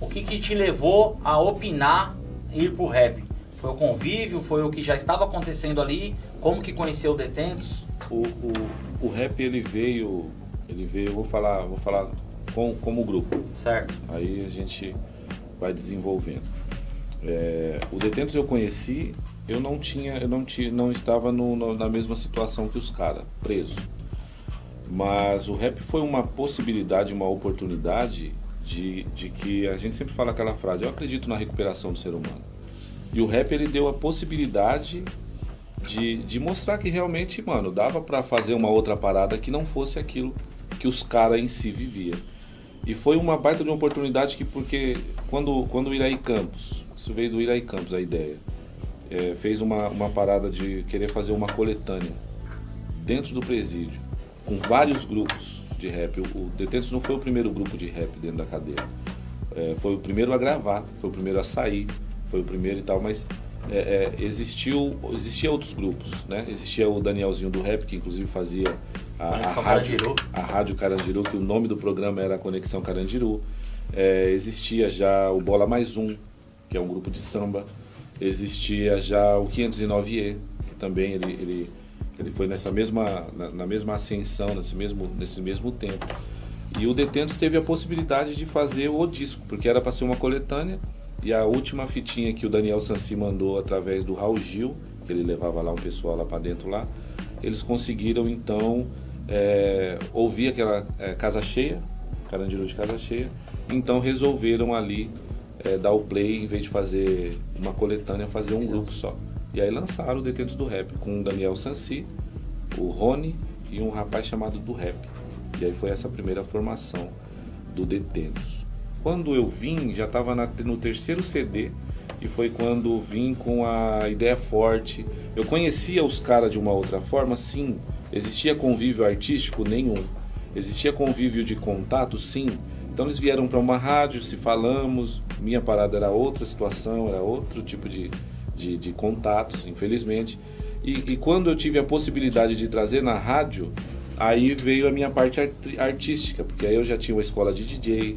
O que te levou a opinar e ir pro rap? Foi o convívio? Foi o que já estava acontecendo ali? Como que conheceu o Detentos? O rap ele veio, vou falar como grupo. Certo. Aí a gente vai desenvolvendo. O Detentos eu conheci, eu não estava na mesma situação que os caras, preso. Mas o rap foi uma possibilidade, uma oportunidade de que a gente sempre fala aquela frase: eu acredito na recuperação do ser humano. E o rap ele deu a possibilidade de mostrar que realmente, mano, dava pra fazer uma outra parada que não fosse aquilo que os caras em si viviam. E foi uma baita de uma oportunidade porque quando o Iraí Campos, isso veio do Iraí Campos a ideia, fez uma parada de querer fazer uma coletânea dentro do presídio, com vários grupos de rap. O Detentos não foi o primeiro grupo de rap dentro da cadeia. Foi o primeiro a gravar, foi o primeiro a sair, foi o primeiro e tal, mas existia outros grupos, né? Existia o Danielzinho do Rap, que inclusive fazia a Rádio Carandiru, que o nome do programa era Conexão Carandiru. Existia já o Bola Mais Um, que é um grupo de samba. Existia já o 509E, que também ele foi na mesma ascensão, nesse mesmo tempo. E o Detentos teve a possibilidade de fazer o disco, porque era para ser uma coletânea. E a última fitinha que o Daniel Sansi mandou através do Raul Gil, que ele levava lá um pessoal lá para dentro lá, eles conseguiram então ouvir aquela Casa Cheia, Carandiru de Casa Cheia, então resolveram ali dar o play, em vez de fazer uma coletânea, fazer um grupo só. E aí lançaram o Detentos do Rap, com o Daniel Sansi, o Rony e um rapaz chamado do Rap. E aí foi essa primeira formação do Detentos. Quando eu vim, já estava no terceiro CD, e foi quando vim com a ideia forte. Eu conhecia os caras de uma outra forma, sim. Existia convívio artístico? Nenhum. Existia convívio de contato? Sim. Então eles vieram para uma rádio, se falamos, minha parada era outra situação, era outro tipo de contatos, infelizmente. E quando eu tive a possibilidade de trazer na rádio, aí veio a minha parte artística, porque aí eu já tinha uma escola de DJ.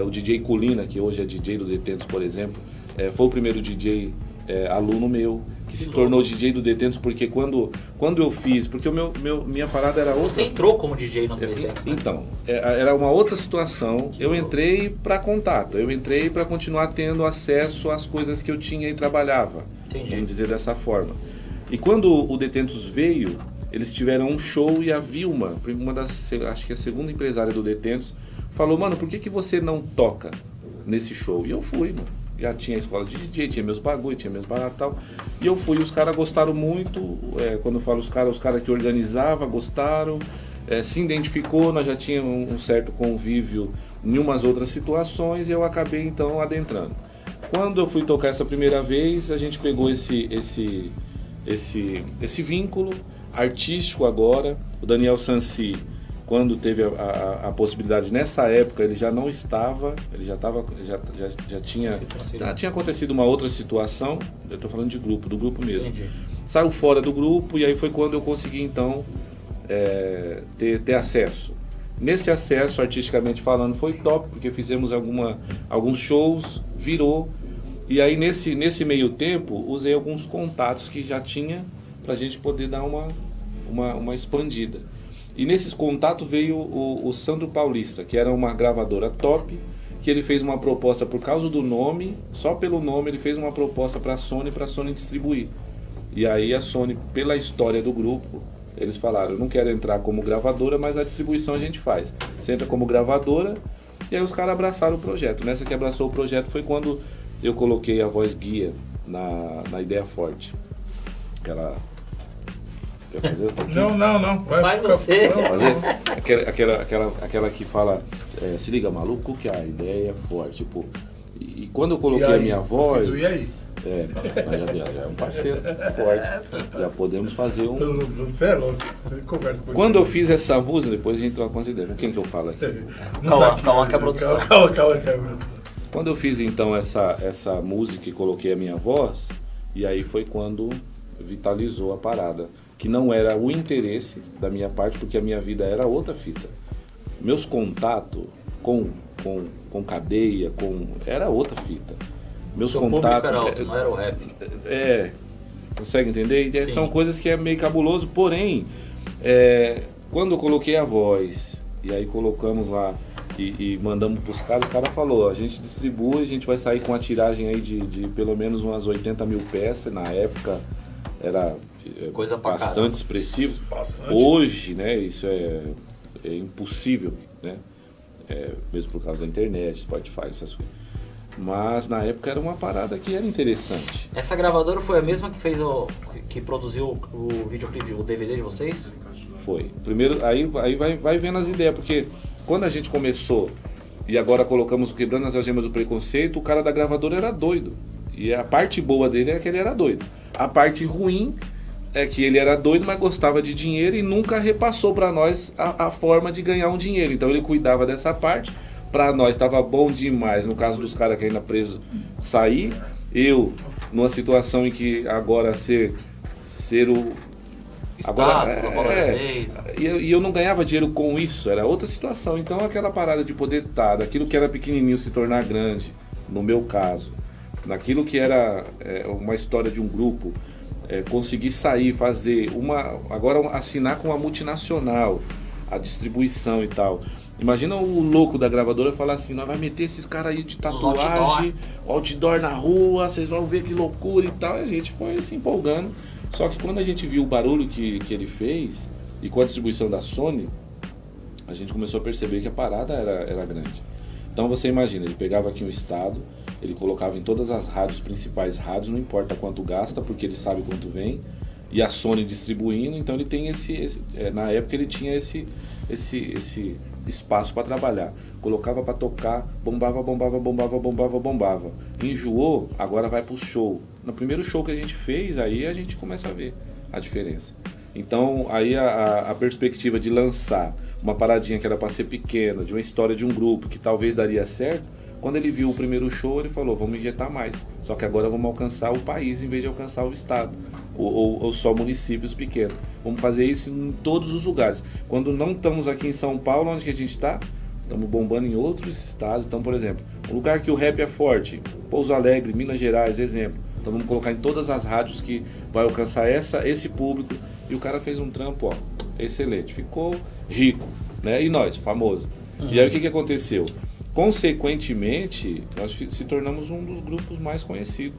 O DJ Colina, que hoje é DJ do Detentos, por exemplo, foi o primeiro DJ aluno meu, que se tornou DJ do Detentos, porque quando eu fiz, porque minha parada era outra. Você entrou como DJ no Detentos, né? Então, era uma outra situação. Eu entrei para contato, eu entrei para continuar tendo acesso às coisas que eu tinha e trabalhava. Entendi. Vamos dizer dessa forma. E quando o Detentos veio, eles tiveram um show e a Vilma, acho que a segunda empresária do Detentos, falou: mano, por que você não toca nesse show? E eu fui, mano. Já tinha a escola de DJ, tinha meus bagulho, tinha meus baratos e tal. E eu fui, os caras gostaram muito. Quando eu falo os caras que organizavam gostaram. Se identificou, nós já tínhamos um certo convívio em umas outras situações e eu acabei então adentrando. Quando eu fui tocar essa primeira vez, a gente pegou esse vínculo artístico agora. O Daniel Sansi, quando teve a possibilidade, nessa época ele já não estava, ele já tinha acontecido uma outra situação. Eu estou falando do grupo mesmo. Entendi. Saiu fora do grupo e aí foi quando eu consegui então ter acesso. Nesse acesso, artisticamente falando, foi top, porque fizemos alguns shows, virou. E aí nesse meio tempo usei alguns contatos que já tinha para a gente poder dar uma expandida. E nesses contatos veio o Sandro Paulista, que era uma gravadora top, que ele fez uma proposta por causa do nome, só pelo nome ele fez uma proposta para a Sony distribuir. E aí a Sony, pela história do grupo, eles falaram: eu não quero entrar como gravadora, mas a distribuição a gente faz. Você entra como gravadora, e aí os caras abraçaram o projeto. Nessa que abraçou o projeto foi quando eu coloquei a voz guia na ideia forte. Aquela... Quer fazer? Não. Vai você. Fazer? Aquela que fala, se liga, maluco, que a ideia é forte. Tipo, e quando eu coloquei a minha voz... E aí? Mas já é um parceiro forte. Já podemos fazer um... Você é louco. Conversa com Quando eu fiz essa música, depois a gente troca umas ideias. Com quem que eu falo aqui? Calma que é a produção. Calma que é a produção. Quando eu fiz então essa música e coloquei a minha voz, e aí foi quando vitalizou a parada. Que não era o interesse da minha parte, porque a minha vida era outra fita. Meus contatos com com cadeia, era outra fita. Meus Seu contatos... público era alto, não era o rap. Consegue entender? Sim. São coisas que é meio cabuloso, porém, quando eu coloquei a voz, e aí colocamos lá, e mandamos pros caras, os caras falaram, a gente distribui, a gente vai sair com uma tiragem aí de pelo menos umas 80 mil peças, na época era Coisa pra bastante caramba. expressivo. Bastante. Hoje, né, isso é impossível, né, mesmo por causa da internet, Spotify, essas coisas. Mas na época era uma parada que era interessante. Essa gravadora foi a mesma que fez que produziu o videoclipe, o DVD de vocês? Foi. Primeiro, aí vai vendo as ideias, porque quando a gente começou e agora colocamos o Quebrando as Algemas do Preconceito, o cara da gravadora era doido. E a parte boa dele é que ele era doido. A parte ruim é que ele era doido, mas gostava de dinheiro e nunca repassou para nós a forma de ganhar um dinheiro. Então ele cuidava dessa parte. Para nós estava bom demais, no caso dos caras que ainda presos, sair. Eu, numa situação em que agora ser o... E eu não ganhava dinheiro com isso, era outra situação. Então aquela parada de poder estar, daquilo que era pequenininho se tornar grande, no meu caso, naquilo que era uma história de um grupo, conseguir sair, fazer agora assinar com uma multinacional, a distribuição e tal. Imagina o louco da gravadora falar assim, nós vai meter esses caras aí de tatuagem, outdoor na rua, vocês vão ver que loucura e tal. E a gente foi se empolgando. Só que quando a gente viu o barulho que ele fez, e com a distribuição da Sony, a gente começou a perceber que a parada era grande. Então você imagina, ele pegava aqui um estado, ele colocava em todas as rádios, principais rádios, não importa quanto gasta, porque ele sabe quanto vem, e a Sony distribuindo, então ele tem na época ele tinha esse espaço para trabalhar. Colocava para tocar, bombava. Enjoou, agora vai pro show. No primeiro show que a gente fez, aí a gente começa a ver a diferença. Então, aí a perspectiva de lançar uma paradinha que era para ser pequena, de uma história de um grupo que talvez daria certo, quando ele viu o primeiro show, ele falou, vamos injetar mais. Só que agora vamos alcançar o país em vez de alcançar o estado. Ou só municípios pequenos. Vamos fazer isso em todos os lugares. Quando não estamos aqui em São Paulo, onde que a gente está? Estamos bombando em outros estados. Então, por exemplo, um lugar que o rap é forte, Pouso Alegre, Minas Gerais, exemplo. Então vamos colocar em todas as rádios que vai alcançar esse público. E o cara fez um trampo, excelente. Ficou rico, né? E nós, famoso. E aí o que aconteceu? Consequentemente, nós se tornamos um dos grupos mais conhecidos,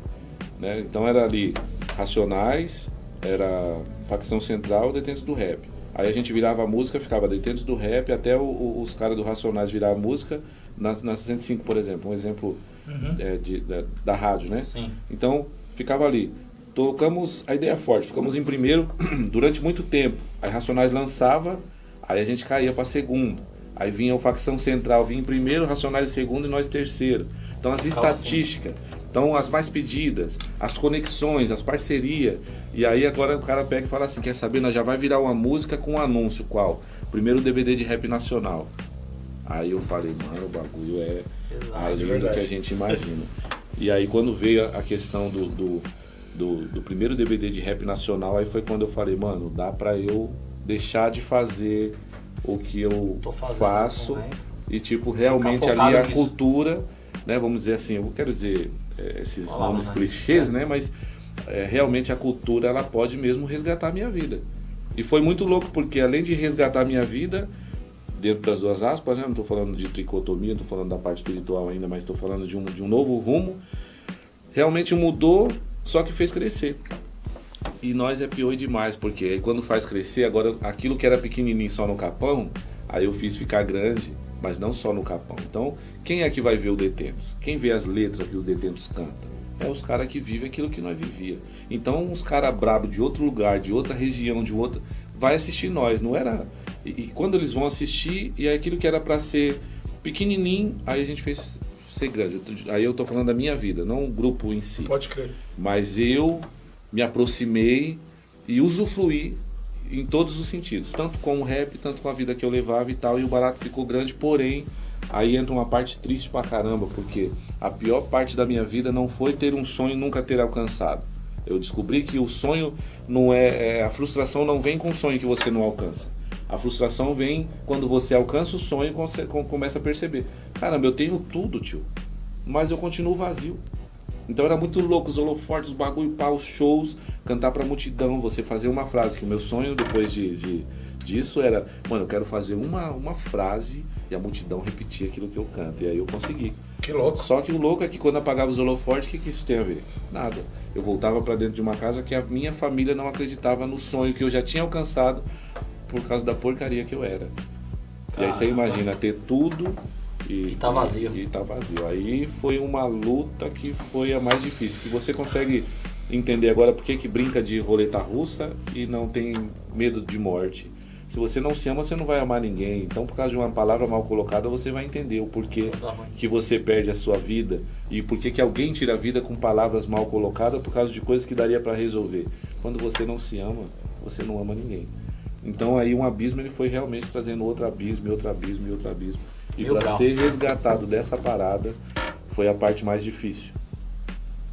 né? Então era ali Racionais, era Facção Central, Detentos do Rap. Aí a gente virava a música, ficava Detentos do Rap, até os caras do Racionais viravam a música na 105, por exemplo, um exemplo da rádio, né? Sim. Então ficava ali. Tocamos a ideia forte, ficamos em primeiro durante muito tempo. Aí Racionais lançava, aí a gente caía para segundo. Aí vinha o Facção Central, vinha em primeiro, Racionais em segundo e nós terceiro. Então as estatísticas, então as mais pedidas, as conexões, as parcerias. E aí agora o cara pega e fala assim, quer saber, nós já vai virar uma música com um anúncio, qual? Primeiro DVD de rap nacional. Aí eu falei, mano, o bagulho é além do que a gente imagina. E aí quando veio a questão do primeiro DVD de rap nacional, aí foi quando eu falei, mano, dá pra eu deixar de fazer o que eu faço e tipo realmente ali a cultura, né, vamos dizer assim, eu quero dizer esses nomes clichês, né, mas realmente a cultura ela pode mesmo resgatar a minha vida. E foi muito louco porque além de resgatar a minha vida dentro das duas aspas, né, não estou falando de tricotomia, não estou falando da parte espiritual ainda, mas estou falando de um novo rumo, realmente mudou, só que fez crescer. E nós é pior demais, porque aí quando faz crescer, agora aquilo que era pequenininho só no Capão, aí eu fiz ficar grande, mas não só no Capão. Então, quem é que vai ver o Detentos? Quem vê as letras que o Detentos canta? É os caras que vivem aquilo que nós vivia. Então, os caras brabos de outro lugar, de outra região, de outra, vai assistir nós, não era... E quando eles vão assistir, e aquilo que era pra ser pequenininho, aí a gente fez ser grande. Aí eu tô falando da minha vida, não o grupo em si. Pode crer. Mas eu me aproximei e usufruí em todos os sentidos, tanto com o rap, tanto com a vida que eu levava e tal, e o barato ficou grande, porém, aí entra uma parte triste pra caramba, porque a pior parte da minha vida não foi ter um sonho e nunca ter alcançado. Eu descobri que o sonho não a frustração não vem com o sonho que você não alcança. A frustração vem quando você alcança o sonho e começa a perceber. Caramba, eu tenho tudo, tio, mas eu continuo vazio. Então era muito louco, os holofortes, os bagulho, pá, os shows, cantar pra multidão, você fazer uma frase, que o meu sonho depois disso era, mano, eu quero fazer uma frase e a multidão repetir aquilo que eu canto. E aí eu consegui. Que louco. Só que o louco é que quando apagava os holofortes, o que isso tem a ver? Nada. Eu voltava pra dentro de uma casa que a minha família não acreditava no sonho que eu já tinha alcançado por causa da porcaria que eu era. E aí você imagina ter tudo e tá vazio. E tá vazio. Aí foi uma luta que foi a mais difícil. Que você consegue entender agora por que brinca de roleta russa e não tem medo de morte. Se você não se ama, você não vai amar ninguém. Então, por causa de uma palavra mal colocada, você vai entender o porquê que você perde a sua vida e por que alguém tira a vida com palavras mal colocadas por causa de coisas que daria para resolver. Quando você não se ama, você não ama ninguém. Então, aí um abismo ele foi realmente trazendo outro abismo, e outro abismo, e outro abismo. E para ser resgatado dessa parada, foi a parte mais difícil.